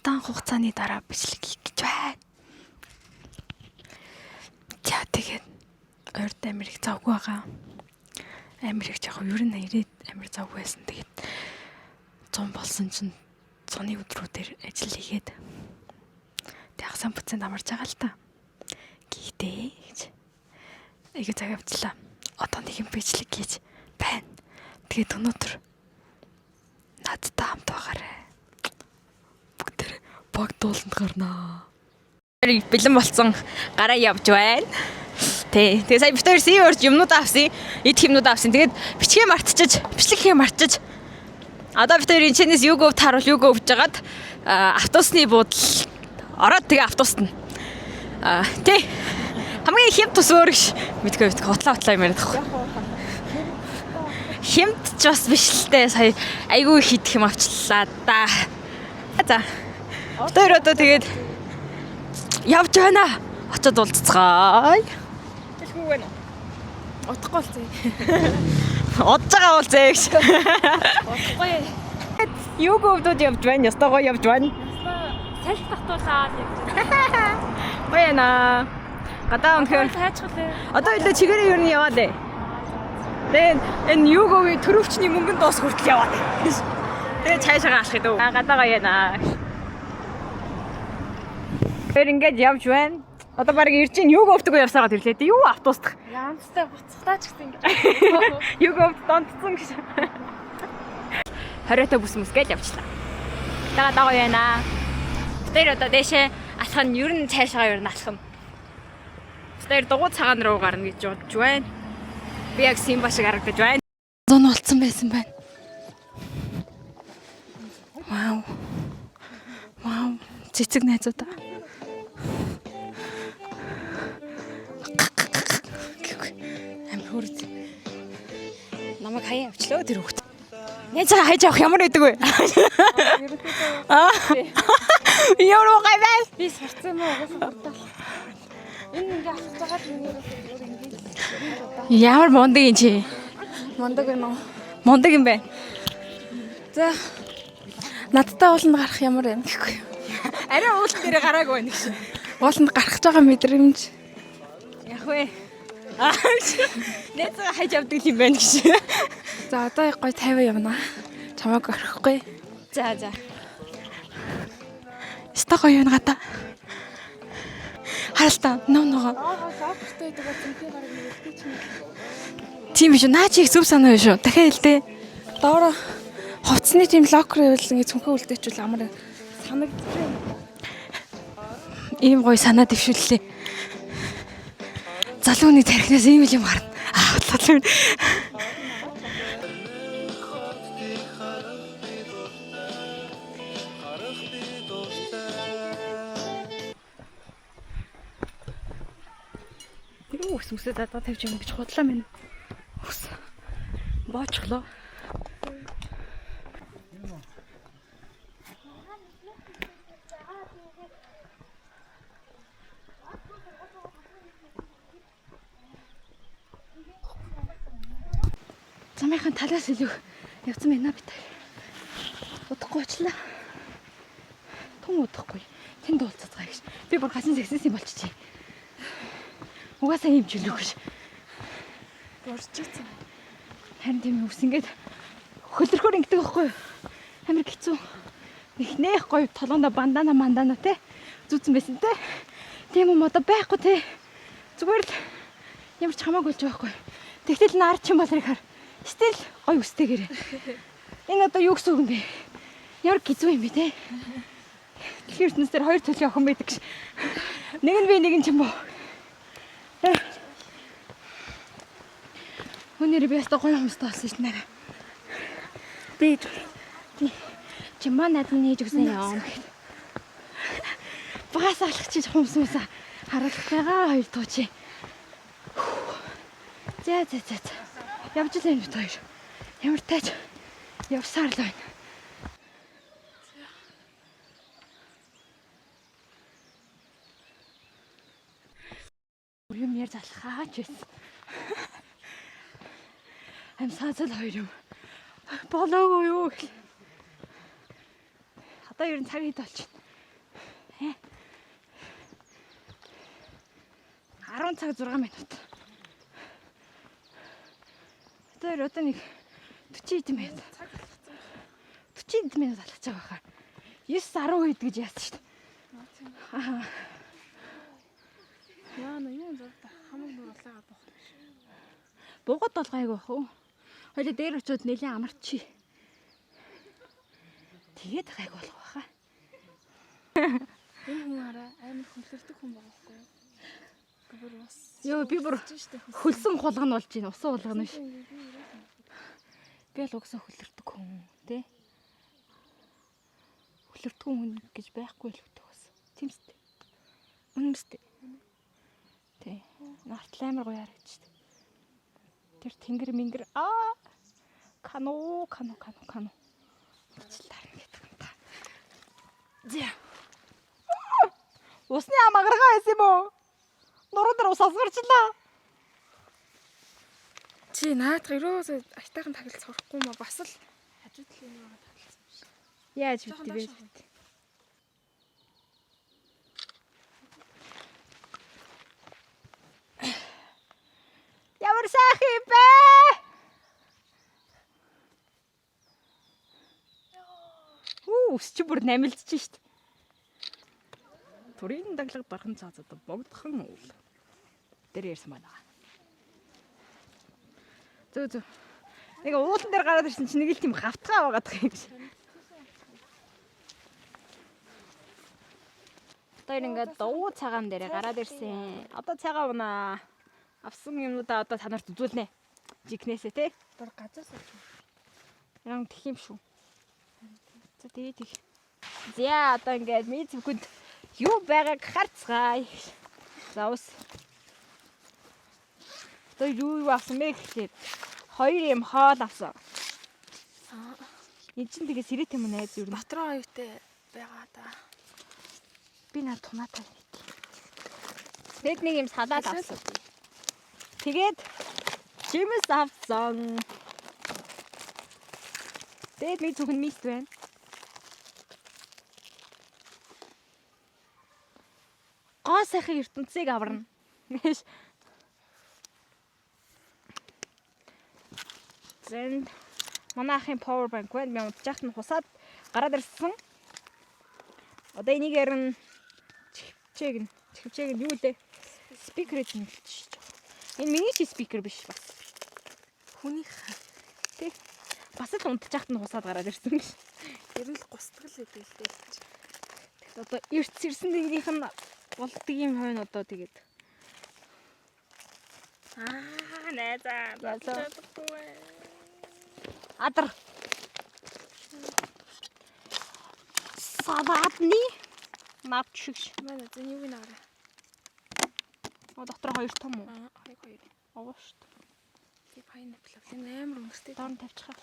удаан хугацааны дараа бичлэг хийх гэж байна. За тэгээд урд амир их завгүй байгаа. Амир их яг ер нь ирээд амир завгүй байсан. Тэгээд 100 болсон чинь 100-ны өдрүүдээр ажил хийгээд тэг хасан буцаанд амарч байгаа л та. Гэхдээ гэж айгаа цаг авчлаа. Одоо нэг юм бичлэг хийж байна. Тэгээд өнөөдөр надтай хамт байгаарай. Бүгдээр богдууланд гарнаа. Бэлэн болсон гараа явж байна. Тэгээ сая битээр сүүрж юмнуудаа авсан. Эд юмнуудаа авсан. Тэгээд бичгээ мартчихаж, бичлэг хийх мартчихаж. Одоо битээр энэ чинээс юу гов таруул юу говж жагаад автобусны буудал ороод тэгээ автобуст нь. Тэ хамгийн хямд тус өөрөш мэдгүй хотлоо юм яриад тахгүй. Хямд ч бас биш л дээ. Сая айгүй хидэх юм авчлаа да. За. Тэр одоо тэгээд явж байна. Очоод уулзцгаая. Хэлгүй байна уу? Утахгүй л зээ. Удаж байгаа бол зээ гэж. Утахгүй. Юу говдод явж байна? Ястаа гоё явж байна. Салхи татуулаад явж байна. Баяна. Гадаа өнөхөр хайчгалаа. Одоо илүү чигээрээ юу яваад ээ. Тэгээд энэ юуговын төрөвчний мөнгөнд доос хүртэл яваад. Тэгээд цаашаа алах гэдэг. Гадаа гоё яана. Тэр ингэж явж байна. Одоо баг ирж ийн юуг өвтгөө явсараад ирлээ. Тэ юу автобусдах. Янзтай буцахтаа ч гэсэн ингэж. Юуг өвт донтсон гэж. Хориотой бүс мүсгээл явчлаа. Дага яана. Тэр одоо дэшээ алах нь ер нь цаашаа ер нь алах нь. Тэр дугуй цагаан руу гарна гэж бодож байна. Би яг Симба шиг харагдаж байна. Зон болцсон байсан байна. Вау. Вау. Цэцэг найзуудаа. Амир хүрд. Намайг хаяа авчлаа тэр хүүхд. Найзаа хайж авах ямар байдаг вэ? Ямар гай бай. Би сурцсан юм уу? Угаасаа бүрдэл. Энэ ингээ алхаж байгаа л ингээ. Ямар мундаг юм чи? Мундаг юм уу? Мундаг юм байна. За. Надтай ууланд гарах ямар юм гэхгүй. Арай уулан дээр гараагүй байна гэж. Ууланд гарах байгаа мэдрэмж. Яг вэ. Нэцээ хайж авдаг юм байна гэж. За одоо гоё 50 явна. Чамайг орхихгүй. За. Стаа гоё юм гадаа. Харалтаа ногоо. Шооптой гэдэг нь тийм гараг нэртэй ч юм. Тийм биш үү? Наа чи их зүв санаа биш үү? Дахиад хэлдэ. Доороо хувцсны тийм локер байвал ингээ цүнхээ үлдээчүүл амар санагдчих. Ийм гоё санаа дэвшүүллээ. Залууны тархинаас ийм юм гарна. Залуу. Үсээ дадаа тавьж юм гэж худлаа минь. Үс. Боочглоо. Замынхаа талаас илүү явцсан байна би та. Удахгүй очлаа. Тун удахгүй. Тэнд уулзацгаа гэж. Би бүр хасан сэгсэс юм болчихжээ. Угаасаа юм ч үлэхгүй ш. Уржчихсан. Харин тийм үс ингээд хөлөрхөр ингэдэг байхгүй юу? Амар хэцүү. Их нэх гоё толгондоо бандана те зүүцэн байсан те. Тийм юм одоо байхгүй те. Зүгээр л ямар ч хамаагүй болж байгаа байхгүй. Тэгтэл наар ч юм бол хар. Стил гоё үстэйгэр. Энэ одоо юу гэсэн үг юм бэ? Ямар хэцүү юм бэ те? Тэгэхээр ертөнцийн хоёр төлөв охин байдаг ш. Нэг нь би нэг нь чимбо. Өнөөдөр би ястаа гоё хүмүүстэй болсон шнэ. Би чимаа надад нээж өгсөн юм. Багаас алах чи хүмүүсээ харуулах байгаа хоёр туучи. За. Явж л энэ хоёр. Ямар тааж явсаар л байна. Юм яар залхаач байсан. Амсаасал хоёр юм. Болоогүй юу гэл. Одоо ер нь цаг хэд болчих. 10 цаг 6 минут. Тэр одоо нэг 40 эд минут. 40 эд минут алхаж байгаа хаа. 9-10 хэд гэж яасан шүү дээ. Аа. Яа на юу зав хамаг нуур улаагаа бох. Бугад бол гайгүй бах уу. Хоёул дээр очиод нэлээд амарчи. Тэгээд гайгүй болох байхаа. Энэ хүн арай амар хөлөрдөг хүн байгаа байхгүй юу? Гүр бас. Йоо би бүр хөлсөн хулгана болж байна. Усан хулгана биш. Би л угсаа хөлөрдөг хүн тий. Хөлөрдөг хүн гэж байхгүй л өгдөг бас. Тийм үстэй. Үнэмстэй. Тий. Нартал амар гоё харагдчих. Тэр тэнгэр мингэр кано. Уучлаарай гэдэг юм та. Зя. Усны амагаргаа байсан юм уу? Нуруу дээр ус асгарчлаа. Чи наадах ерөөсөө айтайхан таглаж сурахгүй маа бас л хажууд талын байгаа тагласан юм шиг. Яаж битээ. Ямар сайхан юм бэ? Ус чи бүр намилдчих шít. Турийн даглаг бархан цаацад богдхон уул. Тэр ярьсан байна. Зөө. Нэг уулан дээр гараад ирсэн чинь нэг л тийм хавтгаа байгаад байгаа юм шиг. Одоо ингээд дуу цагаан дээр гараад ирсэн. Одоо цагаан унаа. Авсан юмудаа одоо та нарт үзүүлнэ. Жигнэсээ те. Бор газаас авч. Яам тэх юм шүү. За тэгээд их. За одоо ингээд ми зүгт юу байгааг харцгаая. За ус. Одоо юу авсан бэ гэхлээр 2 юм хоол авсан. Энд чинь тэгээ сэрэт юм найз юу? Дотроо оюутай байгаа да. Би над тунаатай. Тэгэд нэг юм салаад авсан. Тэгээд жимс авсан. Тэгээд ми зөвхөн мист байна. Гоо сайхан ертөнцийг аварна. Зэн манайхын power bank байна. Би унтчихт нь хусаад гараад ирсэн. Одоо энийгээр нь чихвчээг нь юу лээ? Спикерэд нь хэлчих. Энэ миний чи спикер биш бас. Хүнийх Тэг. Бас л унтчихт нь хусаад гараад ирсэн гэж. ер нь л густгал гэдэг л дээ. Одоо эрт ирсэн нэгнийх нь болдго юм хойно одоо тэгээд. Найзаа. Адар. Савадны навчш. Манай зэн юуг наарай. Доктор 2 том уу? Хоёр. Овоо шүү дээ. Би пайнапл авлаа. Амар өнгөртэй. Доор нь тавьчихаа.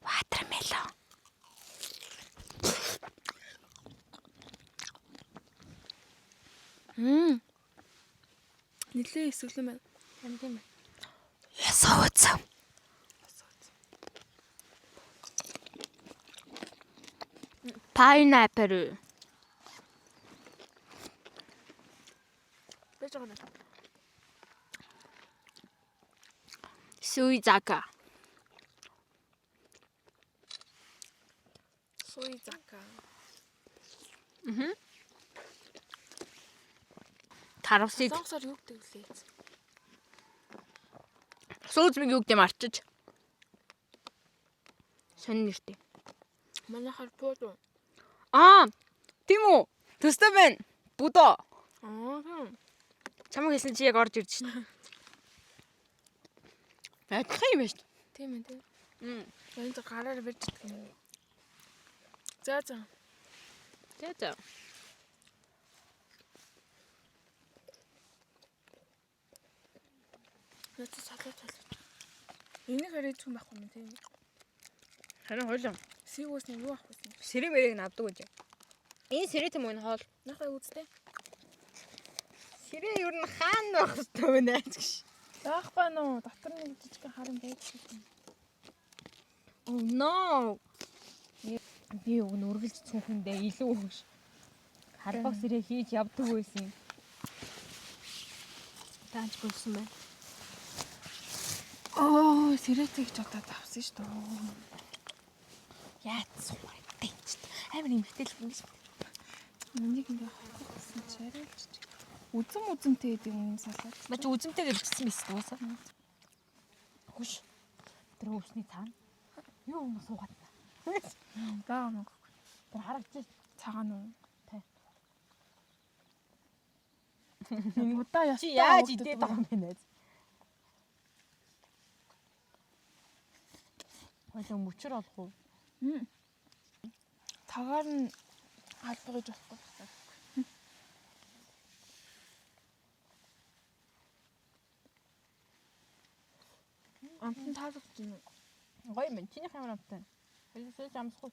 Watermelon. Нилээ эсвэл мэн. Юм тийм ээ. Ясаац. Pineapple. Бэж байгаа нэ. Суизака. Суизака. Тарвсыг Сонсоор юу гэдэг лээ. суузмиг юу гэдэг марчиж. Сонь нэртэй. Манайхаар пуудуу. Тийм үү? Төстэй байна. Будо. Тийм. Чамаг хэлсэн чи яг орж ирж шин. Адилхан юм байна шүү. Тийм ээ тийм. Энд гараар барьж идэх юм. За. За. Яцаа салаад. Энийг хараад зүг байхгүй юм тийм. Харин хойлоо. Сигүүс нь юу авах вэ? Сэрэг мэрэг навдаг гэж. Энэ сэрэг юм уу энэ хоол? Нахай үзтээ. Сэрэг юу н хаан байх хэрэгтэй вэ наач гэж. Яахгүй нөө дотор нэг жижиг харан байдаг юм. Oh no. Би өгн үргэлж цүнхэндээ илүү өгш. Халбаг сэрээ хийж явдаг байсан. Таанч гүйсэн байна. Оо, сэрээтэй гэж удаад авсан шүү дээ. Яатсан юм бэ? Амар эмхтэл юм биш. Энийг ингээ хавцсан чарэлж. Үзэмтэй гэдэг юм салаад. Бач үзэмтэйгээ бичсэн байсан дуусаа. Хүш. Тэр өсний цаана. Юу юм суугаад байна. Баа нэг. Тэр харагдчих Цагаан уу? Тий. Удаа ястаа. Чи яаж идээд байгаа юм бэ нэ? Хойлоо мөчөр олох уу? Тагаар нь албагж болохгүй. Амтан таалагдж байна. Гоё юм. Чиний хамаар амтай. Хэлсэж амсахгүй.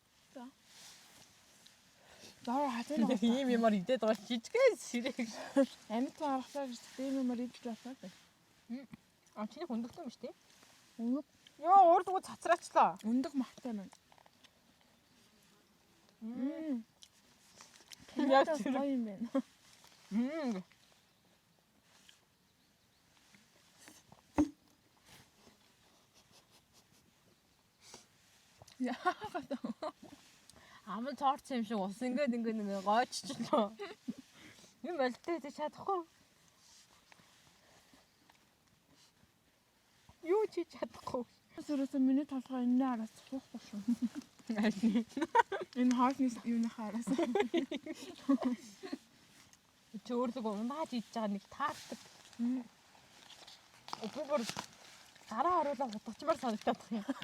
Доор хатан Ийм юмар идээд байгаа жижигхэн сэрэг. амьд харахаар тийм юмар идэж байна. А чиний хөндөгтэй юм шүү дээ. Өнөг Йоо, урд уг цацраачлаа. өндөг махтай байна. Яг Яг тэр. гоё юм байна. Аман цаарцсан юм шиг ус ингээд нэг гойччлоо. Юм болтой гэж чадахгүй. Юу ч чадахгүй. Сөрөөсөө миний толгой энэ араас цуухгүй шүү. Энэ хаалны юуны хараас. Чөөрлөг унаад идж байгаа нэг таардаг. Өбөр гараа оруулаа хутгачмаар санагдаад байна.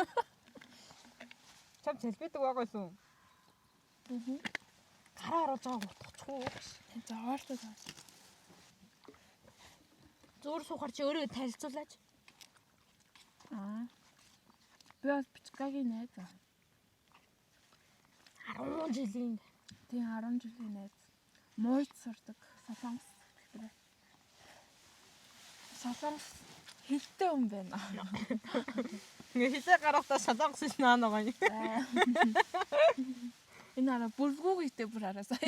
Чам зэлбэдэг байгаагүй. Гараа оруулж байгаа хутгачихгүй. Заавартай. Зөөр суухаар чи өөрөө танилцуулаач. Би бас бичгагийн найз. 10 жилийн. Тийм 10 жилийн найз. Мууйд сурдаг. Солонгос. Солонгос хилтэй юм байна. Ингээ хилээ гарахтаа солонгос ил наа байгаа юм. Энэ араа бүргүүгийтэй бүр араасаа.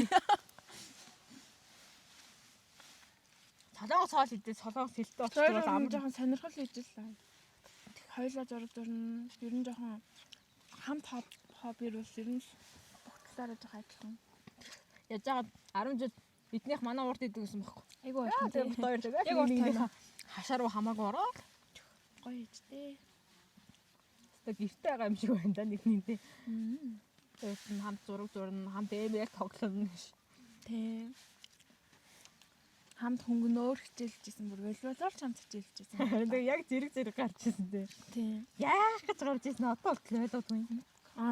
Солонгос хоол идээд солонгос хилтэй Тэр очиж бол амар жоохон сонирхол хийжлээ. Хоёлаа зураг зурна. Ер нь жоохон хамт хоббир бол ер нь бүгдлээрээ жоохон адилхан. яаж байгаа 10 жил эднийх манай урд идэв гэсэн байхгүй. Айгуу Тэр байна. хоёр Яг урт байна. хашаа руу хамаагүй ороо. Гоё ичтэй. Тэг гэртээ байгаа юм шиг байна да нэгнийтэй. Тэгээд хамт зураг зурна, хамт эмээр тоглоно. Тэ. Хамт хөнгөнөөр хичээлжсэн бүр волейболоор ч хамт хичээлжсэн. Тэг яг зэрэг гарч ирсэн дээ. Тийм. Яах гэж гарч ирсэн одоо болтол ойлгодгүй.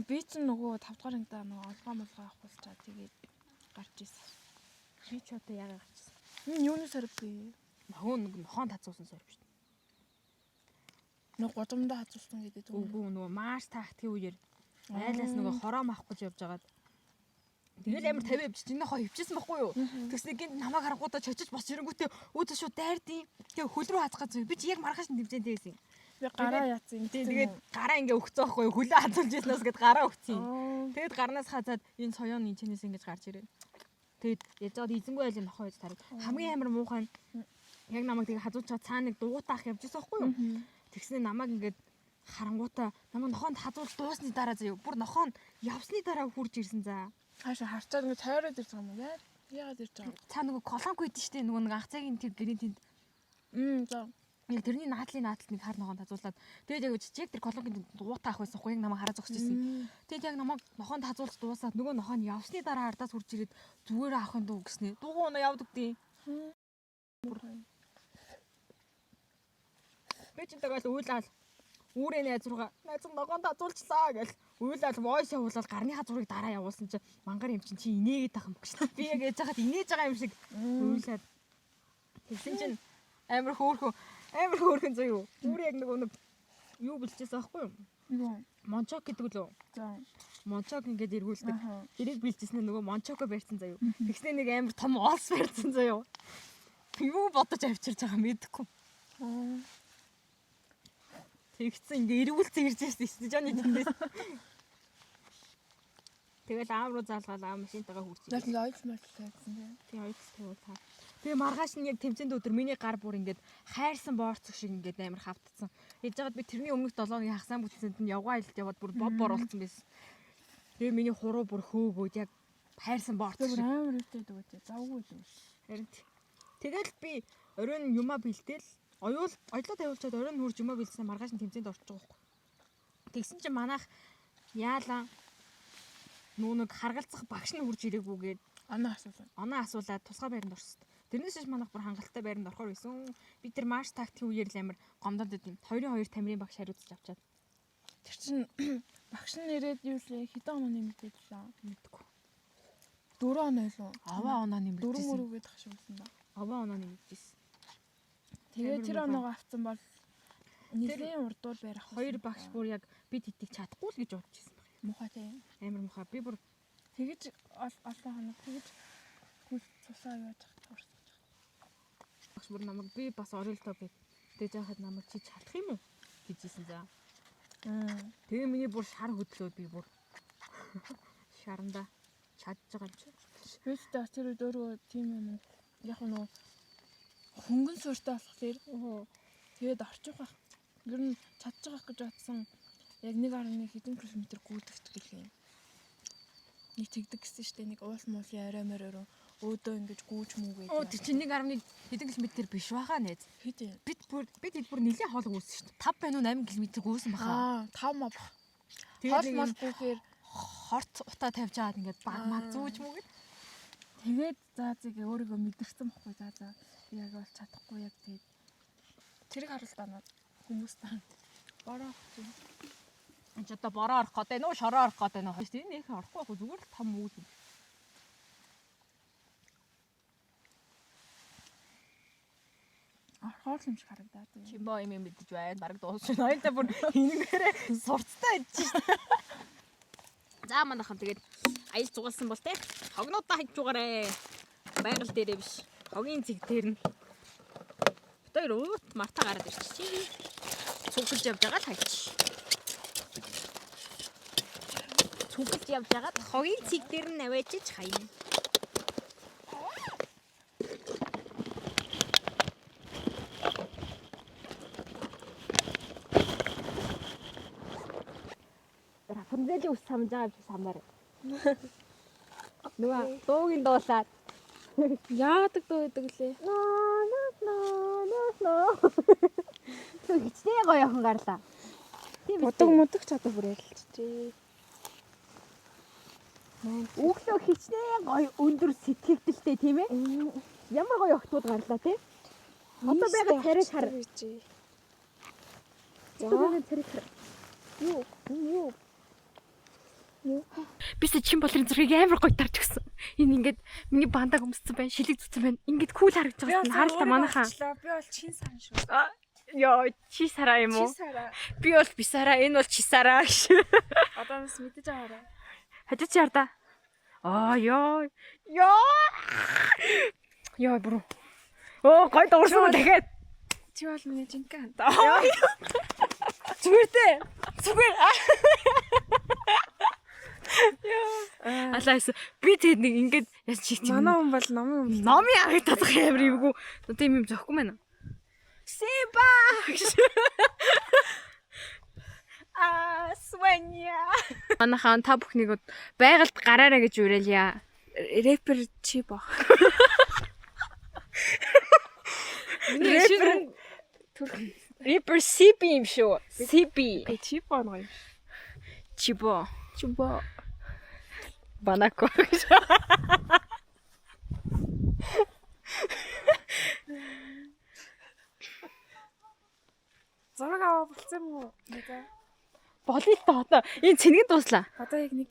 Би ч нөгөө 5 дахь ангидаа нөгөө олгоо молгоо авах болчаа тэгээд гарч ирсэн. Би ч одоо яагаад гарч ирсэн. Юуны сорив бэ? Ногоо нэг нохон тацуулсан сорив шүү дээ. Нөгөө годомдоо хазуулсан гэдэг үү? Үгүй нөгөө марш тактикийн үеэр айлаас нөгөө хороо маах гэж явж байгаад тэгэл амар 50 явж чинь нохоо хөвчсэн байхгүй юу. Тэгснэ гинт намайг харангуудаа чочиж бос ирэнгүүтээ өөдөө шууд дайрдیں۔ Тэгээ хөл рүү хазгаад зү. Би чи яг маргааш дэмжэнтэй байсан. Би гараа яатсан. Тэгээд гараа ингээ өгцөө байхгүй юу. Хөлөө хазуулж яснаас гэд гараа өгцөн. Тэгээд гарнаас хазаад энэ соёон энэ чинээс ингэж гарч ирээ. Тэгээд яж жаад эзэнгүй айлын нохоо яж тараад хамгийн амар муухай нь яг намайг тэгээ хазуулж чад цаана нэг дугуйтаах явжсэн байхгүй юу. Тэгснэ намайг ингээд харангуудаа намайг нохоонд хазуулж дуусны дараа заяа. Бүр нохоонд явсны дараа хурж ирсэн за. Хаашаа харцаад ингээ тойроод ирж байгаа юм яа? Яагаад ирж байгаа? Цаа нөгөө колонк үйдэн штэ нөгөө нэг анхцаагийн тэр гэрийн тэнд. За. Яг тэрний наадлын наадалд нэг хар нохоонд хазуулаад тэгээд яг чиг тэр колонкын дугуйтаах байсан хгүй яг намайг хараа зогсож ирсэн. Тэгээд яг намайг нохоонд хазуулж дуусаад нөгөө нохоо нь явсны дараа ардаас хурж ирээд зүгээр авахын дүү гэснэ. Дугуй унаа явдаг тий. Би ч тэгэл уйлал үүрээ найз руугаа найз ногоонд хазуулчлаа гэл уйлал войс явуулаад гарныхаа зургийг дараа явуулсан чи мангар юм чи инээгээд байгаа юм гэж. Би яг яаж хаад инээж байгаа юм шиг уйлаад тэгсэн чинь амар хөөрхөн зөө юу. Үүрээ яг нэг юу бэлчээсэн аахгүй юу? Мончок гэдэг лөө. За. Мончок ингээд эргүүлдэг. Тэрийг бэлчээснээ нөгөө мончоко барьсан заяа. Тэгснээ нэг амар том олс барьсан заяа. Юу бодож авчирч байгаа мэдэхгүй. Тэгсэн ингээ эргүүлсэн ирж байсан шүү дээ. Жоны тэндээс. Тэгэл аав руу залгаад аав машинтайгаа хүрч Нас ирээ. ойлс байсан тийм. Тийм ойлцтой та. Тэгээ маргааш нь яг тэмцээнд өдөр миний гар бүр ингээд хайрсан боорцог шиг ингээд амар хавтцсан. Хийж байгаад би тэрний өмнөх 7 өдрийн хагасаа бүтцэнд нь явгаа айлт яваад бүр бор болсон байсан. Тэгээ миний хуруу бүр хөөгөөд яг хайрсан боорцог Тэр шиг. амар үтэй дөгөөж завгүй л юм. Харин тэгэл би оройн юмаа бэлдээл оёлоо тавиулчаад оройн хурж юмаа бэлдсэн маргааш нь тэмцээнд орчих واخгүй. Тэгсэн чинь манайх яалаа нүүнэг харгалзах багш нь хурж ирээгүйгээд Оноо асуулаа. оноо асуулаад тусгай байранд орсон. Тэрнээс ч манайх бүр хангалттай байранд орохоор байсан. Бид тэр марш тактикийн үеэр л амар гомдоод идэв. 2-2 тамирын багш хариуцж авчаад Тэр чин багш нь ирээд юу лээ хэдэн оноо нэмэгдээд лээ. мэдгүй. 4 оноо илүү. Аваа оноо 4 нэмэгдсэн. мөрөөгөө тах шиг байсан да. Аваа оноо нэмэгдсэн. Тэгээд тэр оноогоо авсан бол нэлийн урдуул барих. Хоёр багш бүр яг бид идэх чадахгүй л гэж бодож байсан баг. мухай тийм. Амар мухаа. Би бүр Тэгэж олон хоног тэгэж гүйл цусаа яаж тавьсан. багш бүр намайг би бас оролдоо гэд. Тэгж яхад намайг чи чадах юм уу гэжсэн за. Тэгээ миний бүр шар хөдлөөд би бүр шаранда чадж байгаа юм чи. Фэстэ тэр өөрөө тийм юм. Яг нөө хөнгөн сууртай болохоор тэгээд орчих байх. Ер нь чадж байгаа гэж бодсон. Яг 1.1 хэдэн км гүйдэгч гэлээ. Нэг тэгдэг гэсэн штэ нэг уус муулийн арай мороор өөдөө ингэж гүйж мүгээд. Оо тэр чинь 1.1 хэдэн километр биш баха нэ. хэд юм? Бид бүр нэлийн хоол гүйсэн шүү дээ. 5 байна уу 8 км гүйсэн баха. 5 мав. Тэгээд Хоол мал гүйхээр хорт утаа тавьж аваад ингээд баг маг зүүж мүгээд. тэгээд заа өөрийгөө мэдэрсэн бохгүй заа. Би яг бол чадахгүй яг тэгээд тэрийг харуултаа наа хүмүүс таа. Бороо. Энд ч одоо бороо орох гэдэг нөө шороо орох гэдэг нөө. Тийм нэх орохгүй яг зүгээр л том үйл. Орхоор юм шиг харагдаад байна. Чимээ юм мэдэж байна. Бараг дуусна. Хоёулаа бүр хинэгээрээ сурцтай идэж шээ. За манайхан тэгээд аялал зугаалсан бол те. Хогнуудаа хajж угаарэ. Байгаль дээрээ биш. Хогийн цэг дээр нь. Битээр өөт марта гараад ирчихсэн. Цуглаж явж байгаа л хайч. Цуглаж явж байгаа хогийн цэг дээр нь аваачиж хаяа. Рапунзелийн ус самж байгаа биш самаар. Нөгөө дуугийн дуулаад Яадаг дөө гэдэг лээ. Хичнээн гоё охин гарлаа. Тийм Бодог мудаг чадах бүрээлч тий. Өглөө хичнээн гоё өндөр сэтгэгдэлтэй тийм ээ. Ямар гоё охтууд гарлаа тийм. Одоо байгаа царай хар. За царай хар. Юу. Бисэ чин болрын зургийг амар гоё тарж өгсөн. Энэ ингээд миний бандаа өмссөн байна, шилэг зүтсэн байна. Ингээд кул харагдаж байгаа. Харалтаа манайхаа. Би бол чин саран шүү. Йоо, чи сараа юм уу? Чи сараа. Би бол бисараа, энэ бол чи сараа гэж. Одоо бас мэдэж байгаарай. Хажиж ярда. Ёо. Ёо бро. Оо, гой дуурсан дахиад. Чи бол миний жинкэн. Зүгээр дээ. Зүгээр. Алаас би тэгэд нэг ингээд яс чи Манай хүн бол номын хүн. номын харагдах амар юмгүй. Тийм юм зөхгүй мэнэ. Сиба. Свэня. Манайхан та бүхнийг байгальд гараарай гэж уриалъя. Рэпер чи баг. Рэпер CB юм шүү. CB. Чи баг гоё. Чибо. Чубо. Банако. Зураг аваа болцсон юм уу? Болё л та одоо энэ цэнгэнд дууслаа. Одоо яг нэг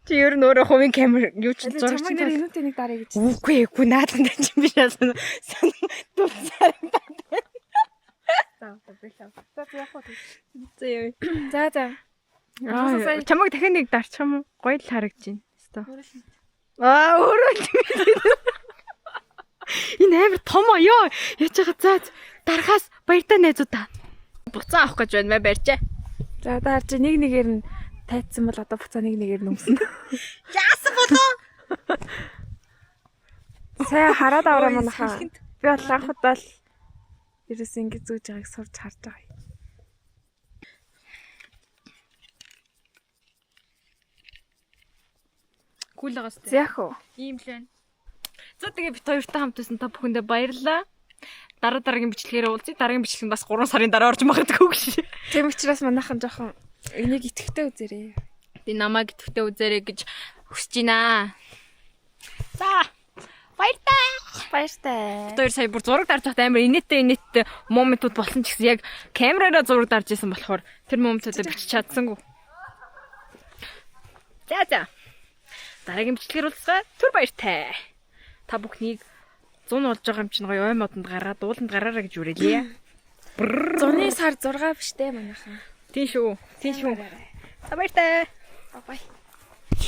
Чи ер нь өөрөө хувийн камер юу ч зураг чамаг нэр инүүтэй нэг дарыг гэж. Үгүй наадхан дэж юм биш яасан. Дууцаар. За бэлээ. За яг хоо. Зөө. За. Чамаг дахиад нэг дарчих юм уу? Гоё л харагдаж байна. Өөрөө Өөрөө энэ амар том ёо. Яаж байгаа за дарахаас баяртай найзуудаа. Буцаа авах гэж байна мэ барьжээ. За одоо харж нэг нэгээр нь тайцсан бол одоо буцаа нэг нэгээр нь өмснө. Яасан болоо? Сая хараад аваа манайхаа. Би бол анх удаа л ерөөс ингэ зүүж байгааг сурч харж байгаа юм. Кул байгаас тээ. Зяах уу? Ийм л байна. За тэгээ бит хоёртай хамт байсан та бүхэндээ баярлалаа. Дараагийн бичлэгээр уулзъя. Дараагийн бичлэг нь бас 3 сарын дараа орж магадгүй гэж. Тийм учраас манайхан жоохон энийг итгэвтэй үзээрэй. Би намайг итгэвтэй үзээрэй гэж хүсэж байна. За баяртай. Баяртай. Хоёр сая бүр зураг дарж байхад амар инээдтэй моментууд болсон ч гэсэн яг камераараа зураг дарж исэн болохоор тэр моментуудыг бичиж чадсангүй. За. Дараагийн бичлэгээр уулзгаа. Түр баяртай. Та бүхнийг 100 болж байгаа юм чинь гоё ой модонд гараад дууланд гараараа гэж үрэлье. Зуны сар 6 биш дээ манайхан. Тийм шүү. За баяртай.